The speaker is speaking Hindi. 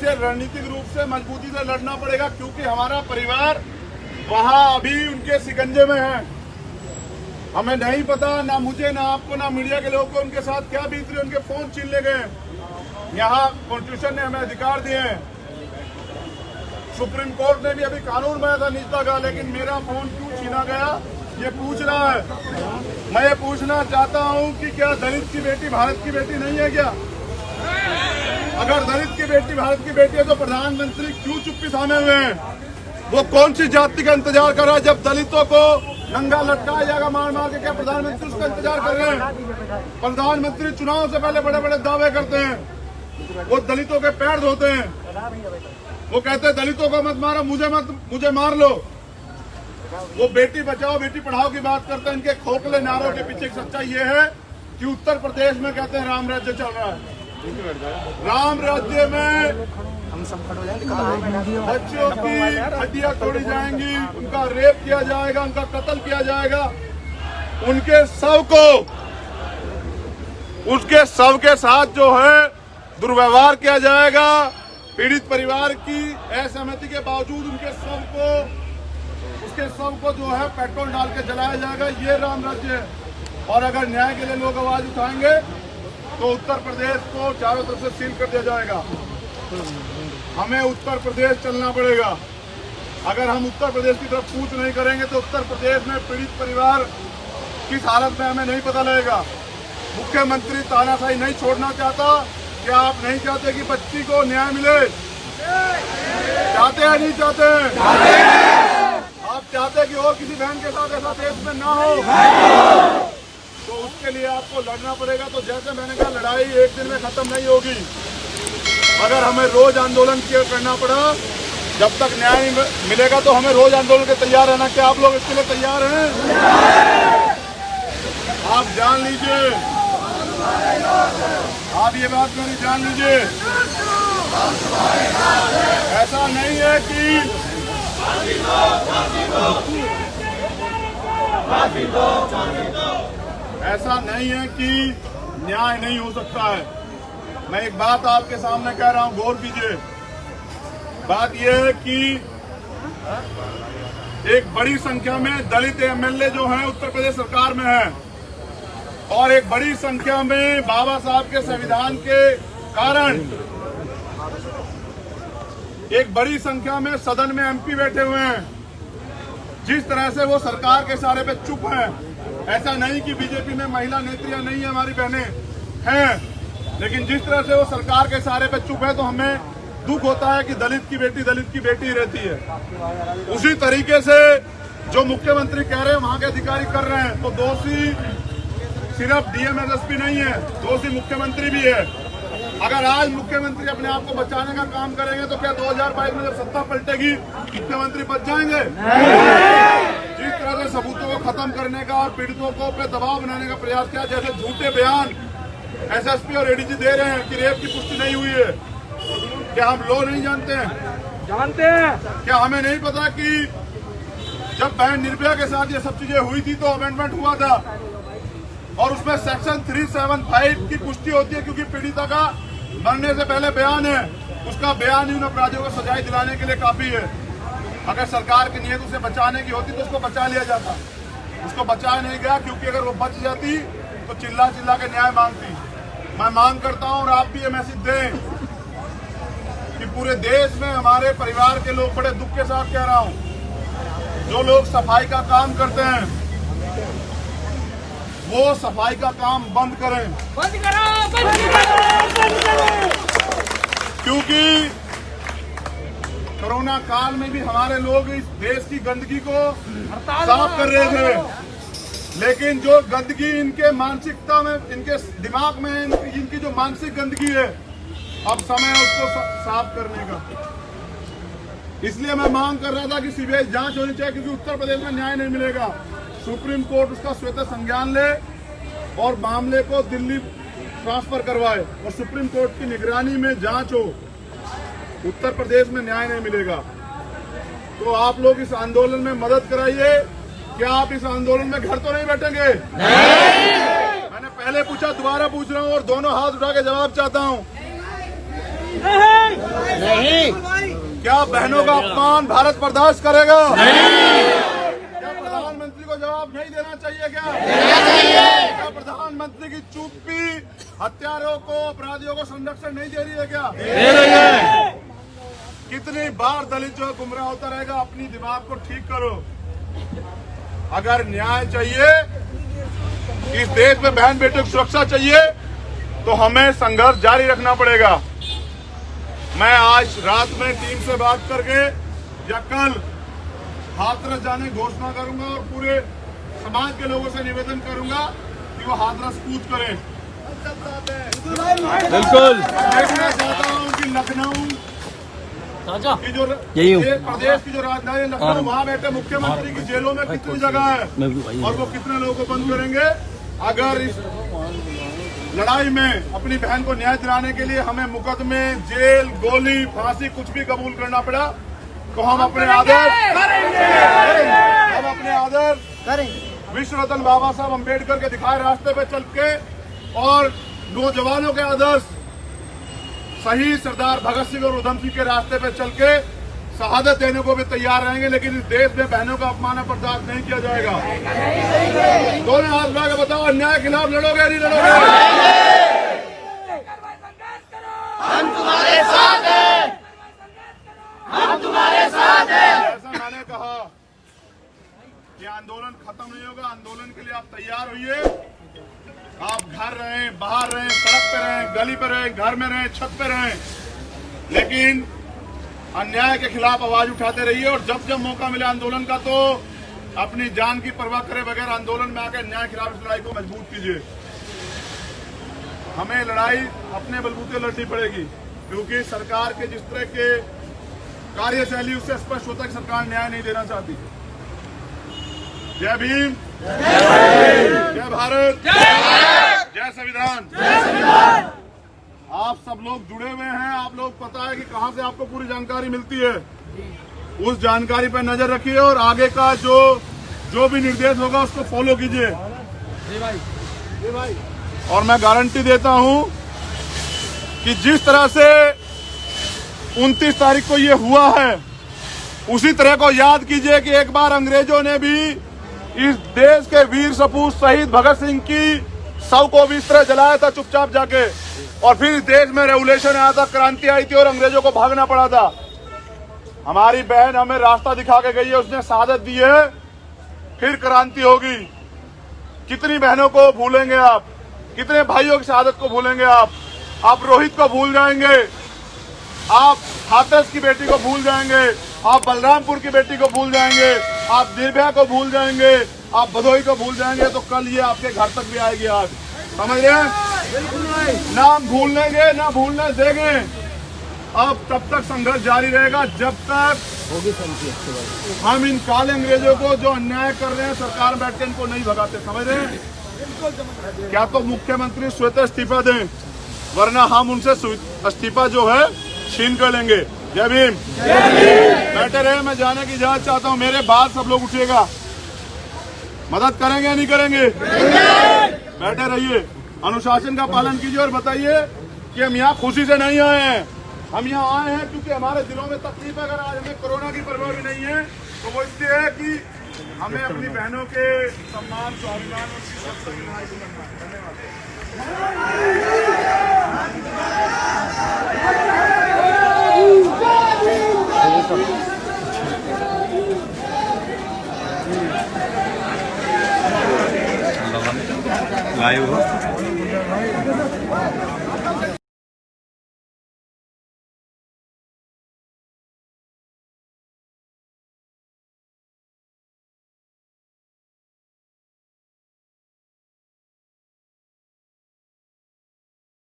मुझे रणनीतिक रूप से मजबूती से लड़ना पड़ेगा, क्योंकि हमारा परिवार वहां अभी उनके शिकंजे में है। हमें नहीं पता, ना मुझे, ना आपको, ना मीडिया के लोगों को उनके साथ क्या बीत रही, उनके फोन छीन ले गए। यहाँ कॉन्स्टिट्यूशन ने हमें अधिकार दिए हैं, सुप्रीम कोर्ट ने भी अभी कानून बनाया था निजता का, लेकिन मेरा फोन क्यों छीना गया ये पूछ रहा है। मैं ये पूछना चाहता हूँ कि क्या दलित की बेटी भारत की बेटी नहीं है क्या? अगर दलित की बेटी भारत की बेटी है तो प्रधानमंत्री क्यों चुप्पी थामे हुए हैं? वो कौन सी जाति का इंतजार कर रहा है? जब दलितों को नंगा लटकाया जाएगा मार मार के, क्या प्रधानमंत्री उसका इंतजार कर रहे हैं? प्रधानमंत्री चुनाव से पहले बड़े बड़े दावे करते हैं, वो दलितों के पैर धोते हैं, वो कहते हैं दलितों को मत मारो, मुझे मार लो। वो बेटी बचाओ बेटी पढ़ाओ की बात करते हैं। इनके खोखले नारों के पीछे सच्चाई ये है कि उत्तर प्रदेश में कहते हैं राम राज्य चल रहा है। राम राज्य में बच्चों की हड्डियां तोड़ी जाएंगी, उनका रेप किया जाएगा, उनका कत्ल किया जाएगा, उनके शव के साथ जो है दुर्व्यवहार किया जाएगा। पीड़ित परिवार की असहमति के बावजूद उसके शव को जो है पेट्रोल डाल के जलाया जाएगा। ये राम राज्य है। और अगर न्याय के लिए लोग आवाज उठाएंगे तो उत्तर प्रदेश को चारों तरफ से सील कर दिया जाएगा। हमें उत्तर प्रदेश चलना पड़ेगा। अगर हम उत्तर प्रदेश की तरफ कूच नहीं करेंगे तो उत्तर प्रदेश में पीड़ित परिवार किस हालत में हमें नहीं पता लगेगा। मुख्यमंत्री तानाशाही नहीं छोड़ना चाहता। क्या आप नहीं चाहते कि बच्ची को न्याय मिले? चाहते हैं नहीं चाहते? आप चाहते कि और किसी बहन के साथ ऐसा देश में ना हो, तो उसके लिए आपको लड़ना पड़ेगा। तो जैसे मैंने कहा, लड़ाई एक दिन में खत्म नहीं होगी। अगर हमें रोज आंदोलन करना पड़ा, जब तक न्याय नहीं मिलेगा तो हमें रोज आंदोलन के तैयार रहना। क्या आप लोग इसके लिए तैयार हैं? आप जान लीजिए, आप ये बात मेरी जान लीजिए, ऐसा नहीं है कि न्याय नहीं हो सकता है। मैं एक बात आपके सामने कह रहा हूं, गौर कीजिए। बात यह है कि एक बड़ी संख्या में दलित एमएलए जो हैं उत्तर प्रदेश सरकार में हैं, और एक बड़ी संख्या में बाबा साहब के संविधान के कारण एक बड़ी संख्या में सदन में एमपी बैठे हुए हैं। जिस तरह से वो सरकार के इशारे पे चुप हैं, ऐसा नहीं कि बीजेपी में महिला नेत्रियां नहीं है, हमारी बहनें हैं, लेकिन जिस तरह से वो सरकार के इशारे पे चुप है तो हमें दुख होता है कि दलित की बेटी रहती है। उसी तरीके से जो मुख्यमंत्री कह रहे हैं वहां के अधिकारी कर रहे हैं, तो दोषी सिर्फ डीएम एसएसपी नहीं है, दोषी मुख्यमंत्री भी है। अगर आज मुख्यमंत्री अपने आप को बचाने का काम करेंगे तो क्या 2022 में जब सत्ता पलटेगी मुख्यमंत्री बच जाएंगे? जिस तरह से सबूतों को खत्म करने का और पीड़ितों को पे दबाव बनाने का प्रयास किया, जैसे झूठे बयान एसएसपी और एडीजी दे रहे हैं कि रेप की पुष्टि नहीं हुई है, क्या हम लॉ नहीं जानते हैं? जानते हैं। क्या हमें नहीं पता कि जब बहन निर्भया के साथ ये सब चीजें हुई थी तो अमेंडमेंट हुआ था और उसमें सेक्शन 375 की पुष्टि होती है, क्योंकि पीड़िता का मरने से पहले बयान है, उसका बयान ही उन अपराधियों को सजाएं दिलाने के लिए काफी है। अगर सरकार की नीयत उसे बचाने की होती तो उसको बचा लिया जाता, उसको बचाया नहीं गया, क्योंकि अगर वो बच जाती तो चिल्ला चिल्ला के न्याय मांगती। मैं मांग करता हूं और आप भी ये मैसेज दें कि पूरे देश में हमारे परिवार के लोग, बड़े दुख के साथ कह रहा हूं, जो लोग सफाई का काम करते हैं वो सफाई का काम बंद करें। बंद करो। क्योंकि कोरोना काल में भी हमारे लोग इस देश की गंदगी को साफ कर रहे थे, लेकिन जो गंदगी इनके मानसिकता में, इनके दिमाग में, इनकी जो मानसिक गंदगी है, अब समय है उसको साफ करने का। इसलिए मैं मांग कर रहा था कि सीबीआई जांच होनी चाहिए, क्योंकि उत्तर प्रदेश में न्याय नहीं मिलेगा। सुप्रीम कोर्ट उसका स्वतः संज्ञान ले और मामले को दिल्ली ट्रांसफर करवाए और सुप्रीम कोर्ट की निगरानी में जांच हो। उत्तर प्रदेश में न्याय नहीं मिलेगा तो आप लोग इस आंदोलन में मदद कराइए। क्या आप इस आंदोलन में घर तो नहीं बैठेंगे? नहीं। मैंने पहले पूछा, दोबारा पूछ रहा हूं और दोनों हाथ उठा के जवाब चाहता हूं। क्या बहनों का अपमान भारत बर्दाश्त करेगा? क्या प्रधानमंत्री को जवाब नहीं देना चाहिए? क्या प्रधानमंत्री की चुप्पी हत्यारों को, अपराधियों को संरक्षण नहीं दे रही है? क्या दे रही है? कितनी बार दलित जो गुमराह होता रहेगा? अपनी दिमाग को ठीक करो। अगर न्याय चाहिए, इस देश में बहन बेटियों की सुरक्षा चाहिए, तो हमें संघर्ष जारी रखना पड़ेगा। मैं आज रात में टीम से बात करके या कल हाथरस जाने की घोषणा करूंगा और पूरे समाज के लोगों से निवेदन करूंगा कि वो हाथरस कूच करें। बिल्कुल। देखना चाहता हूं कि लखनऊ की जो प्रदेश की जो राजधानी लखनऊ, वहां बैठे मुख्यमंत्री की जेलों में कितनी जगह है और वो कितने लोगों को बंद करेंगे? अगर इस लड़ाई में अपनी बहन को न्याय दिलाने के लिए हमें मुकदमे, जेल, गोली, फांसी कुछ भी कबूल करना पड़ा, तो हम अपने आदर्श विश्व रत्न बाबा साहब अम्बेडकर के दिखाए रास्ते पे चल के और नौजवानों के आदर्श शहीद सरदार भगत सिंह और उधम सिंह के रास्ते पे चल के शहादत देने को भी तैयार रहेंगे। लेकिन इस देश में बहनों का अपमान बर्दाश्त नहीं किया जाएगा। दोनों हाथ उठा के बताओ, अन्याय के खिलाफ लड़ोगे नहीं लड़ोगे? हम तुम्हारे साथ हैं, हम तुम्हारे साथ हैं। ऐसा मैंने कहा कि आंदोलन खत्म नहीं होगा। आंदोलन के लिए आप तैयार होइए। आप घर रहें, बाहर रहें, सड़क पे रहें, गली पे रहें, घर में रहें, छत पे रहें, लेकिन अन्याय के खिलाफ आवाज उठाते रहिए। और जब जब मौका मिले आंदोलन का, तो अपनी जान की परवाह करे बगैर आंदोलन में आकर न्याय के खिलाफ इस लड़ाई को मजबूत कीजिए। हमें लड़ाई अपने बलबूते लड़नी पड़ेगी, क्योंकि सरकार के जिस तरह के कार्यशैली, उससे स्पष्ट होता है कि सरकार न्याय नहीं देना चाहती। जय भीम, जय भारत, जय संविधान। आप सब लोग जुड़े हुए हैं, आप लोग पता है कि कहां से आपको पूरी जानकारी मिलती है। उस जानकारी पर नजर रखिए और आगे का जो भी निर्देश होगा उसको फॉलो कीजिए। और मैं गारंटी देता हूं कि जिस तरह से 29 तारीख को ये हुआ है, उसी तरह को याद कीजिए कि एक बार अंग्रेजों ने भी इस देश के वीर सपूत शहीद भगत सिंह की शव को भी इस तरह जलाया था चुपचाप जाके, और फिर इस देश में रेवोल्यूशन आया था, क्रांति आई थी और अंग्रेजों को भागना पड़ा था। हमारी बहन हमें रास्ता दिखा के गई है, उसने शहादत दी है, फिर क्रांति होगी। कितनी बहनों को भूलेंगे आप? कितने भाइयों की शहादत को भूलेंगे आप? आप रोहित को भूल जाएंगे, आप हाथरस की बेटी को भूल जाएंगे, आप बलरामपुर की बेटी को भूल जाएंगे, आप निर्भया को भूल जाएंगे, आप भदोही को भूल जाएंगे, तो कल ये आपके घर तक भी आएगी आग। समझ रहे हैं? ना हम भूल लेंगे ना भूलने देंगे। अब तब तक संघर्ष जारी रहेगा जब तक हम इन काले अंग्रेजों को जो अन्याय कर रहे हैं सरकार में बैठ के इनको नहीं भगाते। समझ रहे हैं? क्या तो मुख्यमंत्री स्वतः इस्तीफा दें, वरना हम उनसे इस्तीफा जो है छीन कर लेंगे। जय भीम। बैठे रहे, मैं जाने की इजाजत चाहता हूँ। मेरे बाद सब लोग उठिएगा, मदद करेंगे या नहीं करेंगे? बैठे रहिए, अनुशासन का पालन कीजिए और बताइए कि हम यहाँ खुशी से नहीं आए हैं। हम यहाँ आए हैं क्योंकि हमारे दिलों में तकलीफ है। अगर आज हमें कोरोना की परवाह भी नहीं है, तो वो इसलिए है कि हमें अपनी बहनों के सम्मान, स्वाभिमान और सुरक्षा की लड़ाई लड़ना है। लाइव